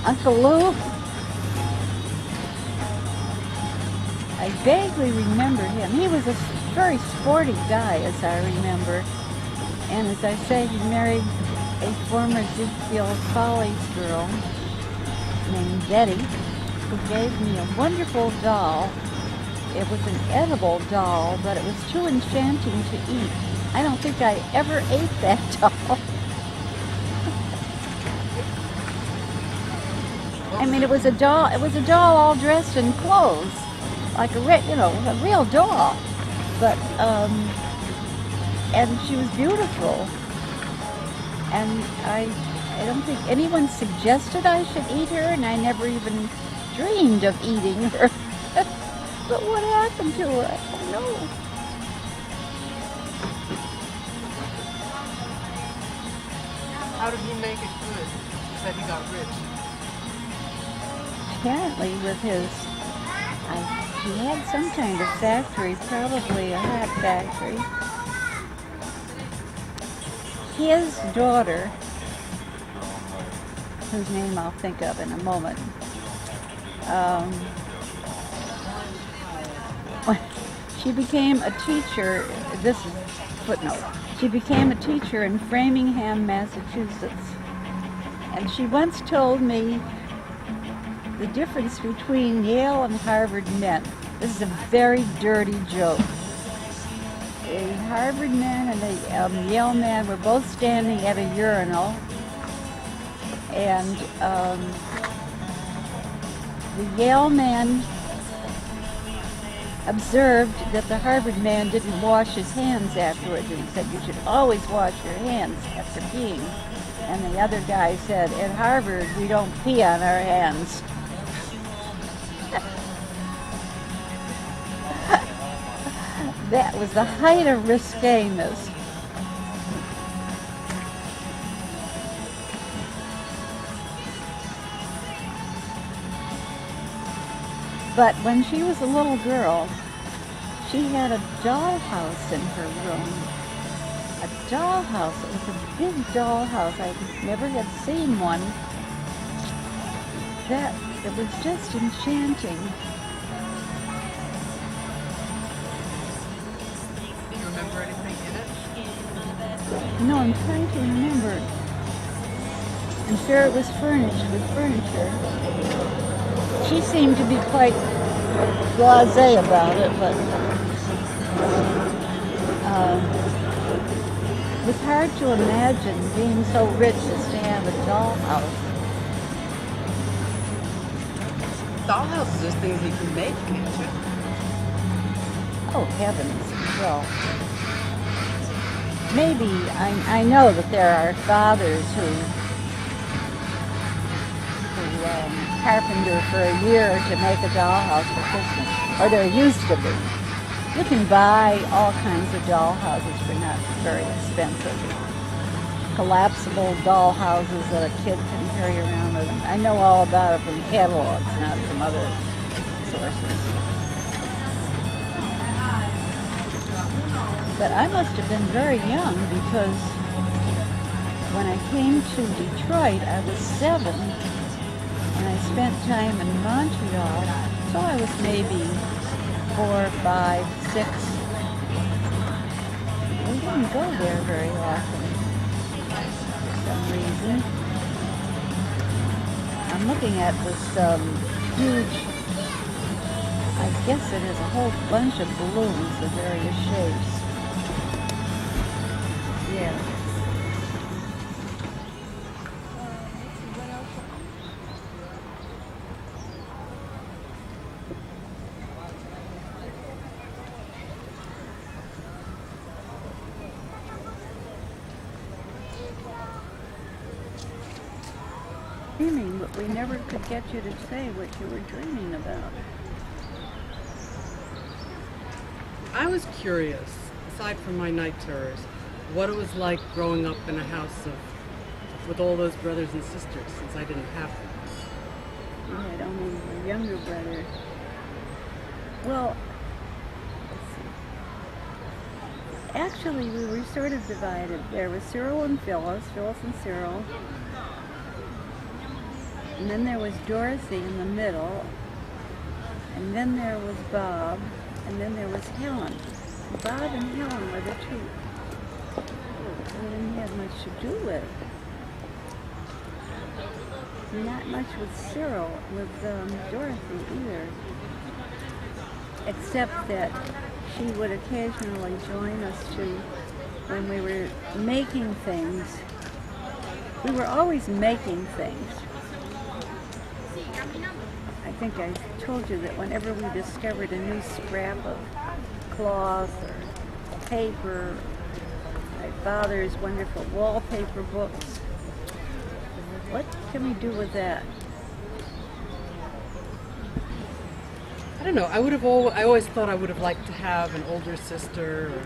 Uncle Lou, I vaguely remember him. He was a very sporty guy, as I remember. And as I say, he married a former Ziegfeld Follies girl named Betty, who gave me a wonderful doll. It was an edible doll, but it was too enchanting to eat. I don't think I ever ate that doll. I mean, it was a doll all dressed in clothes, like a real doll. But and she was beautiful. And I don't think anyone suggested I should eat her, and I never even dreamed of eating her. But what happened to her? I don't know. How did he make it good? He said he got rich. Apparently with his, he had some kind of factory, probably a hat factory. His daughter, whose name I'll think of in a moment, she became a teacher, this is footnote, she became a teacher in Framingham, Massachusetts. And she once told me the difference between Yale and Harvard men. This is a very dirty joke. The Harvard man and the Yale man were both standing at a urinal, and the Yale man observed that the Harvard man didn't wash his hands afterwards, and he said, "You should always wash your hands after peeing." And the other guy said, "At Harvard, we don't pee on our hands." That was the height of risqueness. But when she was a little girl, she had a dollhouse in her room. A dollhouse. It was a big dollhouse. I never had seen one. It was just enchanting. Do you remember anything in it? No, I'm trying to remember. I'm sure it was furnished with furniture. She seemed to be quite blasé about it, but it was hard to imagine being so rich as to have a dollhouse. Dollhouses are things you can make, can't you? Oh, heavens. Well, maybe I know that there are fathers who carpenter for a year to make a dollhouse for Christmas, or there used to be. You can buy all kinds of dollhouses for not very expensive. Collapsible dollhouses that a kid can carry around with them. I know all about it from catalogs, not from other sources. But I must have been very young, because when I came to Detroit, I was 7. And I spent time in Montreal, so I was maybe 4, 5, 6. We didn't go there very often for some reason. I'm looking at this huge, I guess it is a whole bunch of balloons of various shapes. Yeah. Dreaming, but we never could get you to say what you were dreaming about. I was curious, aside from my night terrors, what it was like growing up in a house with all those brothers and sisters, since I didn't have them. You had only a younger brother. Well, let's see. Actually, we were sort of divided. There was Cyril and Phyllis and Cyril. and then there was Dorothy in the middle, and then there was Bob, and then there was Helen. Bob and Helen were the two we didn't have much to do with. Not much with Cyril, with Dorothy either. Except that she would occasionally join us when we were making things. We were always making things. I think I told you that whenever we discovered a new scrap of cloth or paper, my father's wonderful wallpaper books, what can we do with that? I don't know. I always thought I would have liked to have an older sister, or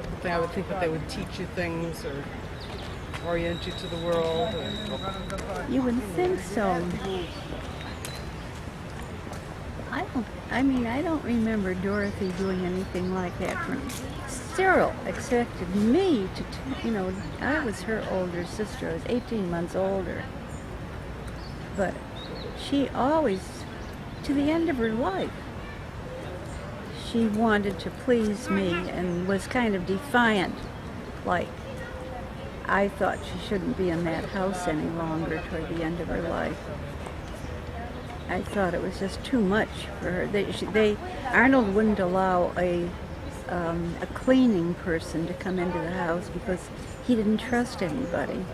something. I would think that they would teach you things or orient you to the world. You would think so. I don't remember Dorothy doing anything like that. Cyril expected me to, I was her older sister. I was 18 months older. But she always, to the end of her life, she wanted to please me and was kind of defiant. Like, I thought she shouldn't be in that house any longer toward the end of her life. I thought it was just too much for her. Arnold wouldn't allow a cleaning person to come into the house because he didn't trust anybody.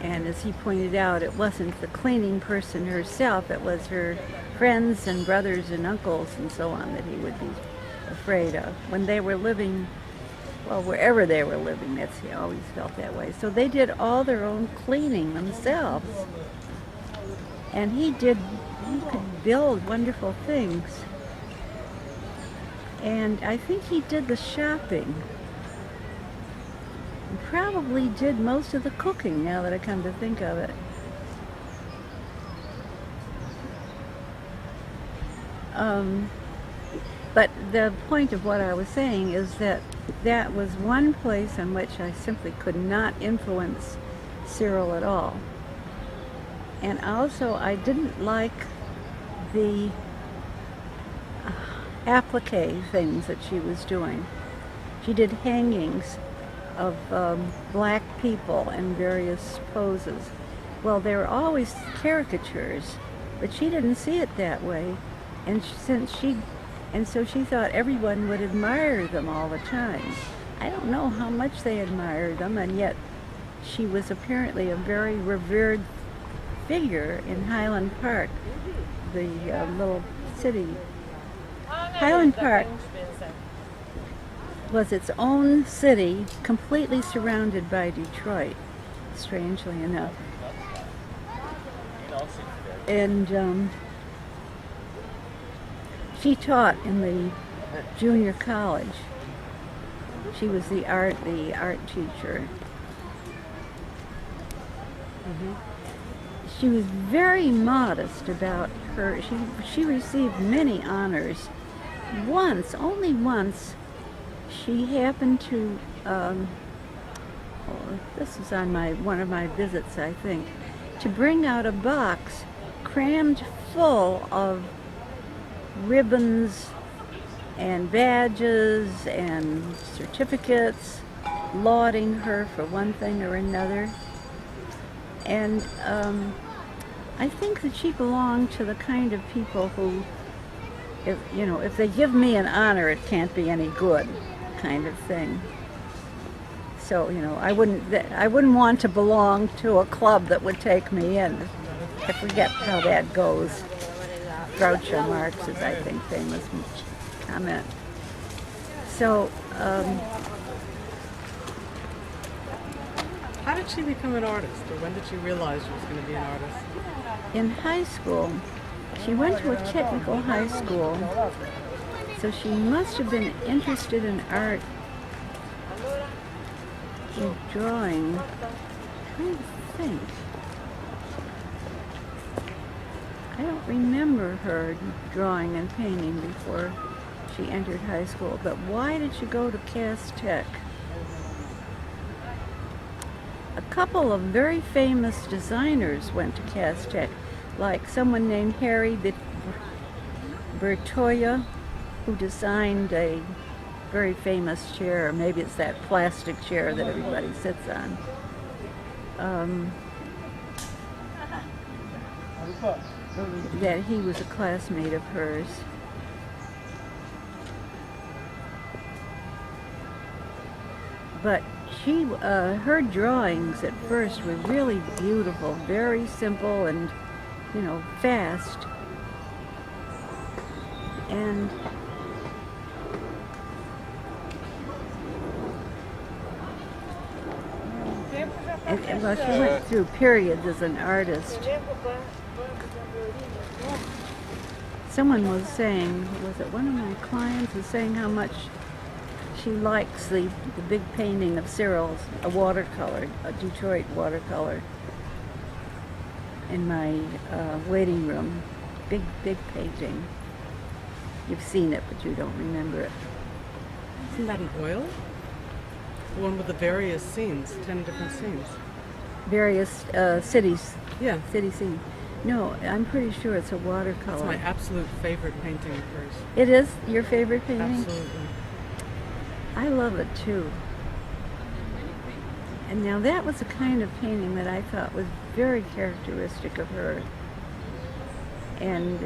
And as he pointed out, it wasn't the cleaning person herself, it was her friends and brothers and uncles and so on that he would be afraid of. When they were living, well, wherever they were living, he always felt that way. So they did all their own cleaning themselves. And he could build wonderful things. And I think he did the shopping. And probably did most of the cooking, now that I come to think of it. But the point of what I was saying is that that was one place in which I simply could not influence Cyril at all. And also, I didn't like the applique things that she was doing. She did hangings of black people in various poses. Well, they were always caricatures, but she didn't see it that way. And so she thought everyone would admire them all the time. I don't know how much they admired them, and yet she was apparently a very revered figure in Highland Park, the little city. Highland Park was its own city, completely surrounded by Detroit, strangely enough. And she taught in the junior college. She was the art teacher. Mm-hmm. She was very modest about her. She received many honors. Only once, she happened to, this was on one of my visits, I think, to bring out a box crammed full of ribbons and badges and certificates lauding her for one thing or another. And I think that she belonged to the kind of people who, if they give me an honor, it can't be any good, kind of thing. So, I wouldn't want to belong to a club that would take me in. I forget how that goes. Groucho Marx's, I think, famous comment. So, how did she become an artist, or when did she realize she was going to be an artist? In high school, she went to a technical high school, so she must have been interested in art, in drawing. I'm trying to think. I don't remember her drawing and painting before she entered high school, but why did she go to Cass Tech? a couple of very famous designers went to Cass Tech, like someone named Harry Bertoya, who designed a very famous chair. Maybe it's that plastic chair that everybody sits on. That he was a classmate of hers. But her drawings at first were really beautiful, very simple and, fast. And well, she went through periods as an artist. Someone was saying, was it one of my clients, was saying how much she likes the big painting of Cyril's, a watercolor, a Detroit watercolor, in my waiting room. Big painting. You've seen it, but you don't remember it. Isn't that an oil? The one with the various scenes, 10 different scenes. Various cities. Yeah. City scene. No, I'm pretty sure it's a watercolor. It's my absolute favorite painting of hers. It is your favorite painting? Absolutely. I love it too. And now that was the kind of painting that I thought was very characteristic of her. And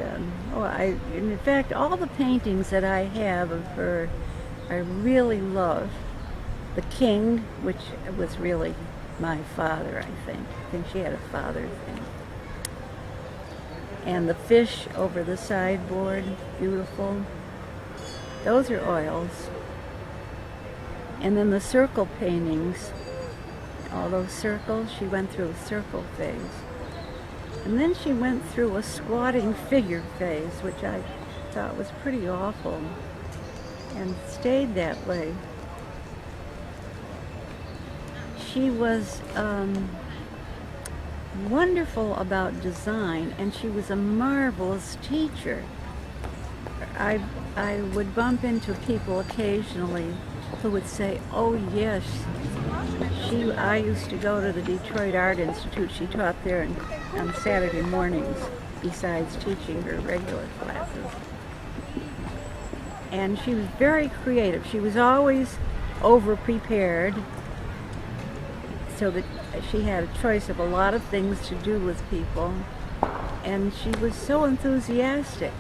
in fact, all the paintings that I have of her, I really love. The King, which was really my father, I think. I think she had a father thing. And the fish over the sideboard, beautiful. Those are oils. And then the circle paintings, all those circles, she went through a circle phase. And then she went through a squatting figure phase, which I thought was pretty awful, and stayed that way. She was wonderful about design, and she was a marvelous teacher. I would bump into people occasionally who would say, "Oh yes, I used to go to the Detroit Art Institute. She taught there on Saturday mornings, besides teaching her regular classes." And she was very creative. She was always over-prepared, so that she had a choice of a lot of things to do with people. And she was so enthusiastic.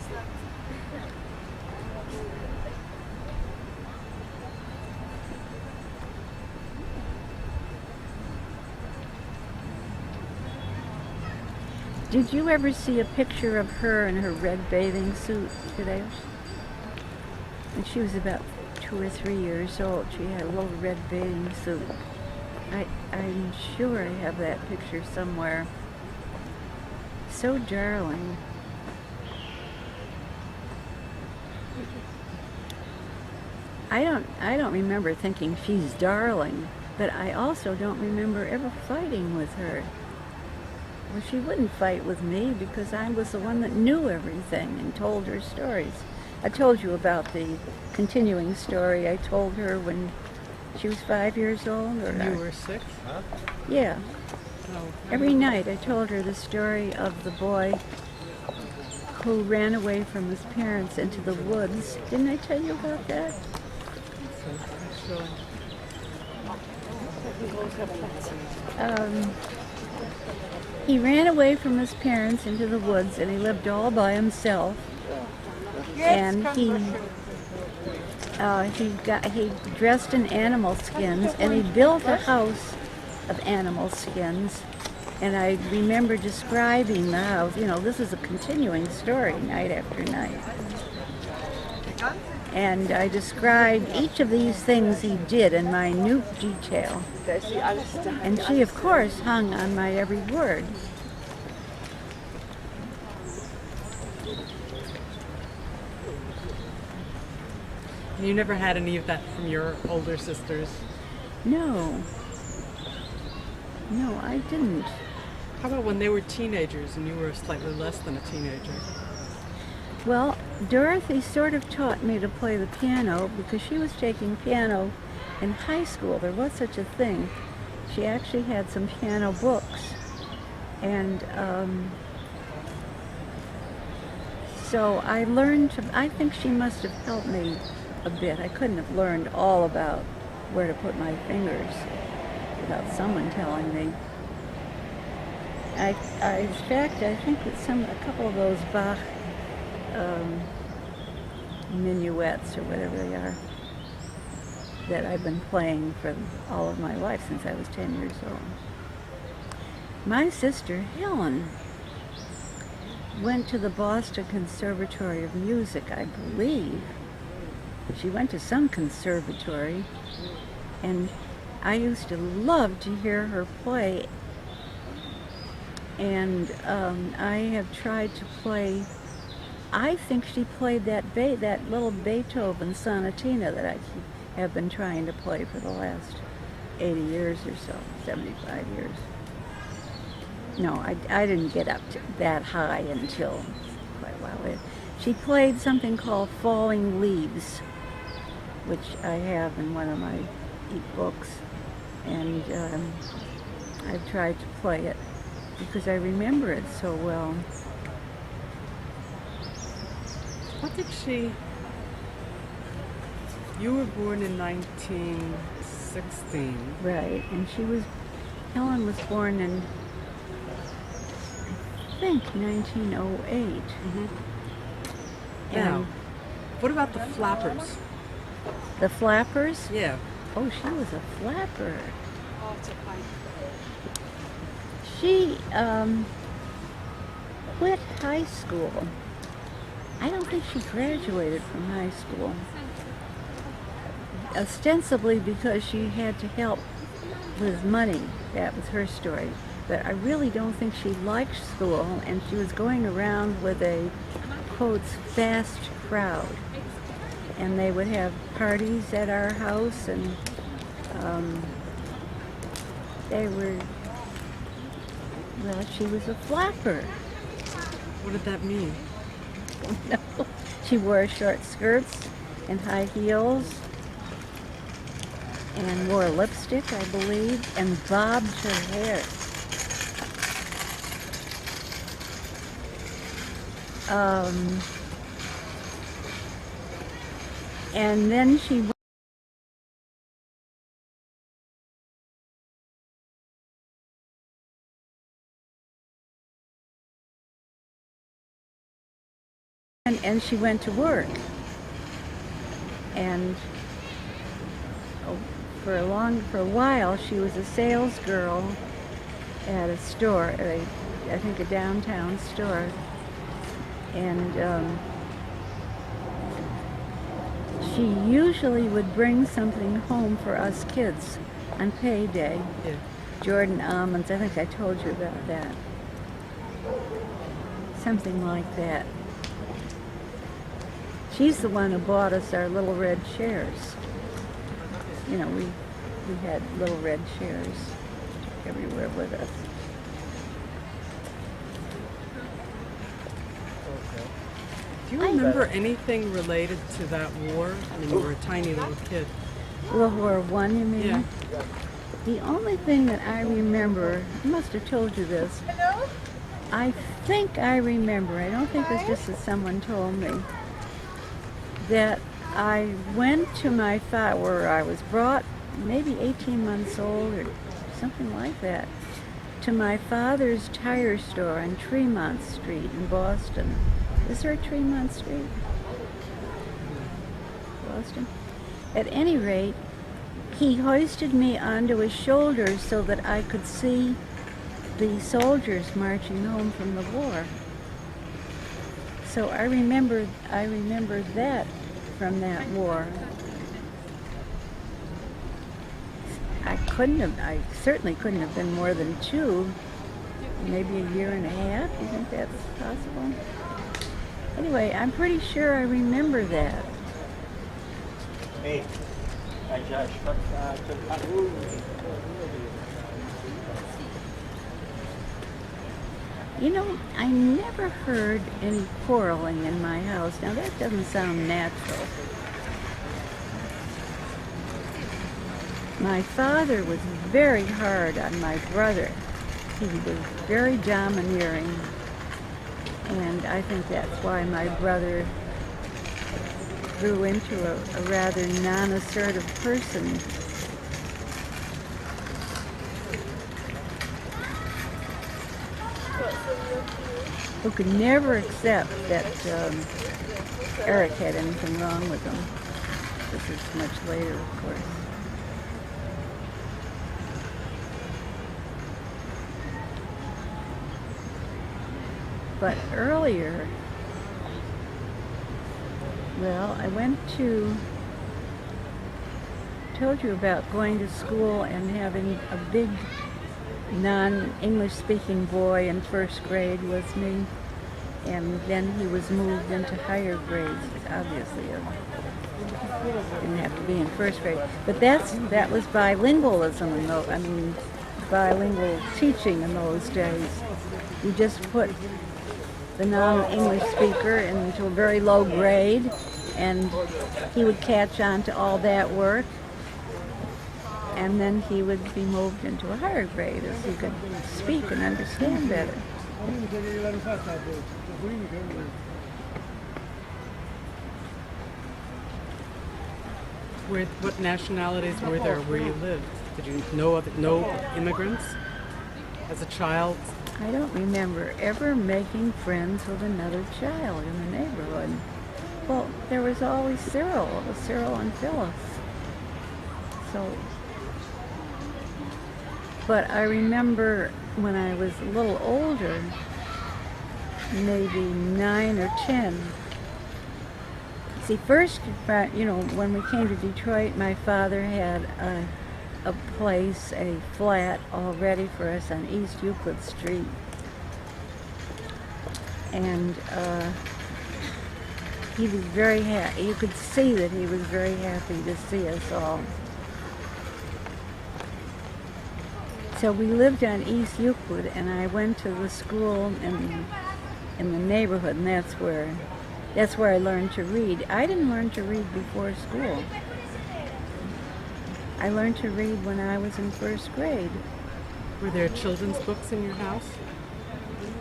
Did you ever see a picture of her in her red bathing suit today? And she was about 2 or 3 years old. She had a little red bathing suit. I'm sure I have that picture somewhere. So darling. I don't remember thinking she's darling, but I also don't remember ever fighting with her. Well, she wouldn't fight with me because I was the one that knew everything and told her stories. I told you about the continuing story I told her when she was 5 years old. Or you were 6? Huh? Yeah. Oh. Every night I told her the story of the boy who ran away from his parents into the woods. Didn't I tell you about that? Sure. He ran away from his parents into the woods, and he lived all by himself. And he dressed in animal skins, and he built a house of animal skins. And I remember describing the house. You know, this is a continuing story, night after night. And I described each of these things he did in minute detail. And she, of course, hung on my every word. You never had any of that from your older sisters? No. No, I didn't. How about when they were teenagers and you were slightly less than a teenager? Well, Dorothy sort of taught me to play the piano because she was taking piano in high school. There was such a thing. She actually had some piano books, and so I learned to, I think she must have helped me a bit. I couldn't have learned all about where to put my fingers without someone telling me. In fact, I think that a couple of those Bach minuets or whatever they are that I've been playing for all of my life since I was 10 years old. My sister Helen went to the Boston Conservatory of Music, I believe. She went to some conservatory, and I used to love to hear her play. And I have tried to play. I think she played that little Beethoven sonatina that I have been trying to play for the last 80 years or so, 75 years. No, I didn't get up to that high until quite a while later. She played something called Falling Leaves, which I have in one of my books, and I've tried to play it because I remember it so well. What did she... You were born in 1916. Right, and Helen was born in, I think, 1908. Mm-hmm. And Now, what about the Flappers? the Flappers? Yeah. Oh, she was a flapper. She quit high school. I don't think she graduated from high school. Ostensibly because she had to help with money. That was her story. But I really don't think she liked school, and she was going around with a, quotes, fast crowd. And they would have parties at our house, and she was a flapper. What did that mean? No. She wore short skirts and high heels and wore lipstick, I believe, and bobbed her hair. And then she she went to work, and for a while she was a sales girl at a store, I think a downtown store, and she usually would bring something home for us kids on payday. Yeah. Jordan almonds, I think I told you about that. Something like that. She's the one who bought us our little red chairs. You know, we had little red chairs everywhere with us. Do you remember anything related to that war when you were a tiny little kid? World War I, you mean? Yeah. The only thing that I remember, I must have told you this. Hello? I think I remember, I don't think it's just that someone told me, that I went to my father, where I was brought, maybe 18 months old or something like that, to my father's tire store on Tremont Street in Boston. Is there a Tremont Street? Boston? At any rate, he hoisted me onto his shoulders so that I could see the soldiers marching home from the war. So I remember that from that war. I certainly couldn't have been more than 2, maybe a year and a half. You think that's possible? Anyway, I'm pretty sure I remember that. You know, I never heard any quarreling in my house. Now that doesn't sound natural. My father was very hard on my brother. He was very domineering, and I think that's why my brother grew into a rather non-assertive person. Who could never accept that Eric had anything wrong with him. This is much later, of course. But earlier, well, I told you about going to school and having a big non-English speaking boy in first grade with me, and then he was moved into higher grades. Obviously, didn't have to be in first grade, but that was bilingualism bilingual teaching in those days. You just put the non-English speaker into a very low grade, and he would catch on to all that work, and then he would be moved into a higher grade as he could speak and understand better. What nationalities were there where you lived? Did you know no immigrants as a child? I don't remember ever making friends with another child in the neighborhood. Well, there was always Cyril. It was Cyril and Phyllis. But I remember when I was a little older, maybe 9 or 10. See, first, when we came to Detroit, my father had a place, a flat, all ready for us on East Euclid Street. And he was very happy. You could see that he was very happy to see us all. So we lived on East Euclid, and I went to the school in the neighborhood, and that's where I learned to read. I didn't learn to read before school. I learned to read when I was in first grade. Were there children's books in your house?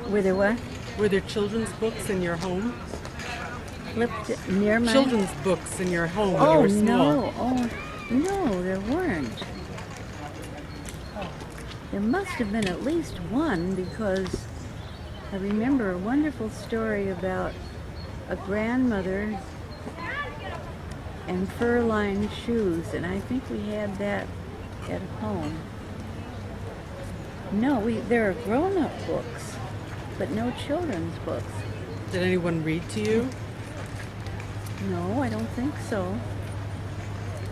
Were there what? Were there children's books in your home? Flipped near my... Children's books in your home when you were small? No, there weren't. There must have been at least one, because I remember a wonderful story about a grandmother and fur-lined shoes, and I think we had that at home. No, there are grown-up books, but no children's books. Did anyone read to you? No, I don't think so.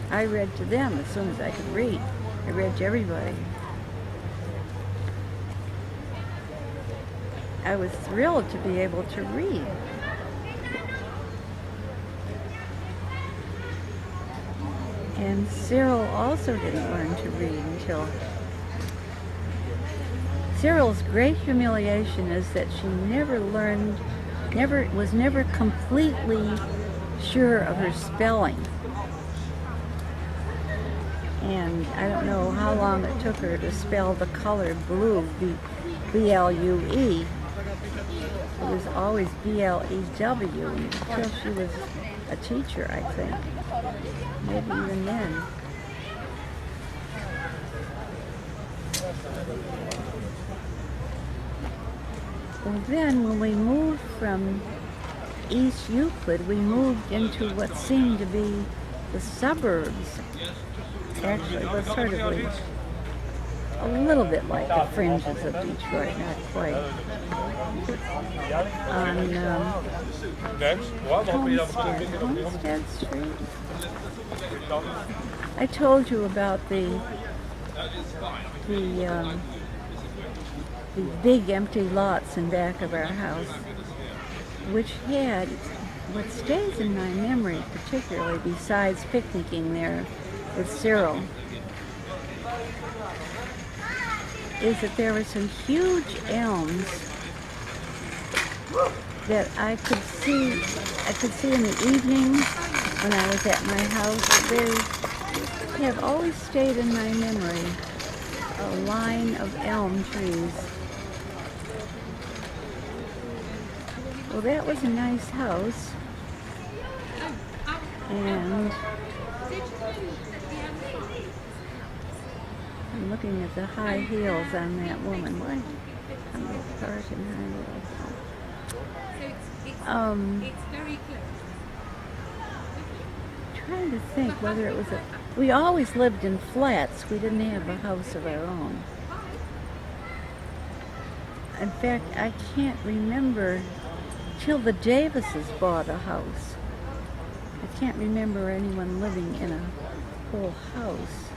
I read to them as soon as I could read. I read to everybody. I was thrilled to be able to read. And Cyril also didn't learn to read until... Cyril's great humiliation is that she was never completely sure of her spelling. And I don't know how long it took her to spell the color blue, B-L-U-E. It was always B-L-E-W until she was a teacher, I think. Maybe even then. Well, then when we moved from East Euclid, we moved into what seemed to be the suburbs. Actually, it was sort of like a little bit like the fringes of Detroit, not quite. On Homestead Street. I told you about the big empty lots in back of our house, which had, what stays in my memory particularly, besides picnicking there with Cyril, is that there were some huge elms that I could see in the evenings when I was at my house. have always stayed in my memory a line of elm trees. Well, that was a nice house. And I'm looking at the high heels on that woman. Why? I'm a little part in high heels. Trying to think whether it was a... We always lived in flats. We didn't have a house of our own. In fact, I can't remember till the Davises bought a house. I can't remember anyone living in a whole house.